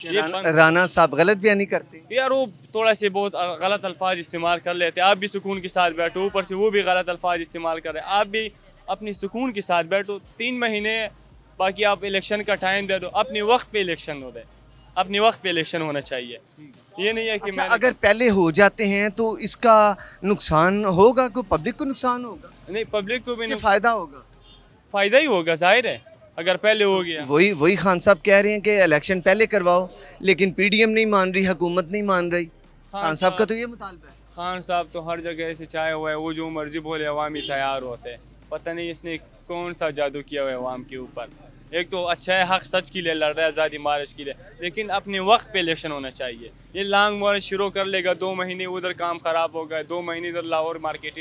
یہ رانا صاحب غلط بیانی کرتے ہیں یار وہ تھوڑا سے بہت غلط الفاظ استعمال کر لیتے ہیں. آپ بھی سکون کے ساتھ بیٹھو, اوپر سے وہ بھی غلط الفاظ استعمال کر رہے ہیں. آپ بھی اپنی سکون کے ساتھ بیٹھو. 3 مہینے باقی آپ الیکشن کا ٹائم دے دو. اپنے وقت پہ الیکشن ہو رہے, اپنے وقت پہ الیکشن ہونا چاہیے. یہ نہیں ہے کہ اچھا اگر پہلے ہو جاتے ہیں تو اس کا نقصان ہوگا کہ پبلک کو نقصان ہوگا نہیں, پبلک کو بھی کہ فائدہ ہوگا؟ فائدہ ہی ہوگا, ظاہر ہے اگر پہلے ہو گیا. وہی خان صاحب کہہ رہے ہیں کہ الیکشن پہلے کرواؤ, لیکن پی ڈی ایم نہیں مان رہی, حکومت نہیں مان رہی. خان صاحب کا تو یہ مطالبہ ہے. خان صاحب تو ہر جگہ سے چاہے ہوا ہے, وہ جو مرضی بولے عوامی تیار ہوتے ہیں. پتہ نہیں اس نے کون سا جادو کیا ہوا ہے عوام کے اوپر. ایک تو اچھا ہے, حق سچ کے لیے لڑ رہا ہے, آزادی مارچ کے لیے, لیکن اپنے وقت پہ الیکشن ہونا چاہیے. یہ لانگ مارچ شروع کر لے گا, 2 مہینے ادھر کام خراب ہوگا, 2 مہینے ادھر لاہور مارکیٹ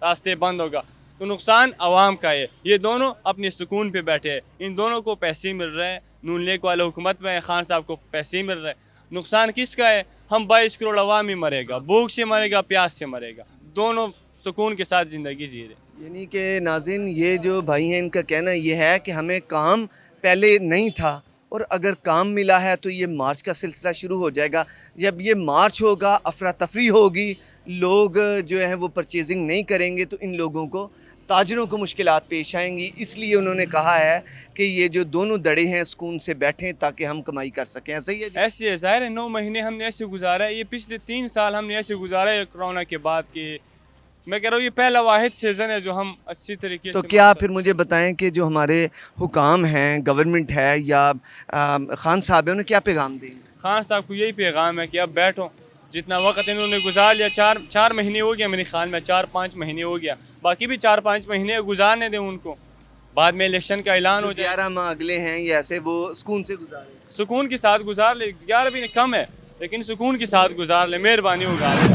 راستے بند ہوگا, تو نقصان عوام کا ہے. یہ دونوں اپنے سکون پہ بیٹھے ہیں, ان دونوں کو پیسے مل رہے ہیں. نون لیگ والے حکومت میں, خان صاحب کو پیسے مل رہے ہیں. نقصان کس کا ہے؟ ہم 22 کروڑ عوام ہی مرے گا, بھوک سے مرے گا, پیاس سے مرے گا. دونوں سکون کے ساتھ زندگی جی رہے. یعنی کہ ناظرین, یہ جو بھائی ہیں ان کا کہنا یہ ہے کہ ہمیں کام پہلے نہیں تھا, اور اگر کام ملا ہے تو یہ مارچ کا سلسلہ شروع ہو جائے گا. جب یہ مارچ ہوگا, افراتفری ہوگی, لوگ جو ہیں وہ پرچیزنگ نہیں کریں گے, تو ان لوگوں کو, تاجروں کو مشکلات پیش آئیں گی. اس لیے انہوں نے کہا ہے کہ یہ جو دونوں دڑے ہیں سکون سے بیٹھیں تاکہ ہم کمائی کر سکیں. ایسا ہی ہے جی؟ ایسے ہے, ظاہر ہے 9 مہینے ہم نے ایسے گزارا ہے. یہ پچھلے 3 سال ہم نے ایسے گزارا ہے کرونا کے بعد کے. میں کہہ رہا ہوں یہ پہلا واحد سیزن ہے جو ہم اچھی طریقے سے. تو کیا پھر مجھے بتائیں کہ جو ہمارے حکام ہیں, گورنمنٹ ہے یا خان صاحب ہیں, انہیں کیا پیغام دیں گے؟ خان صاحب کو یہی پیغام ہے کہ اب بیٹھو. جتنا وقت انہوں نے گزار لیا, 4 مہینے ہو گیا میرے خیال میں, 4-5 مہینے ہو گیا, باقی بھی 4-5 مہینے گزارنے دیں ان کو. بعد میں الیکشن کا اعلان ہو جائے, 11 ماہ اگلے ہیں یا ایسے وہ سکون سے گزاریں. سکون کے ساتھ گزار لے. 11 بھی کم ہے لیکن سکون کے ساتھ گزار لے, مہربانی ہوگا آپ کا.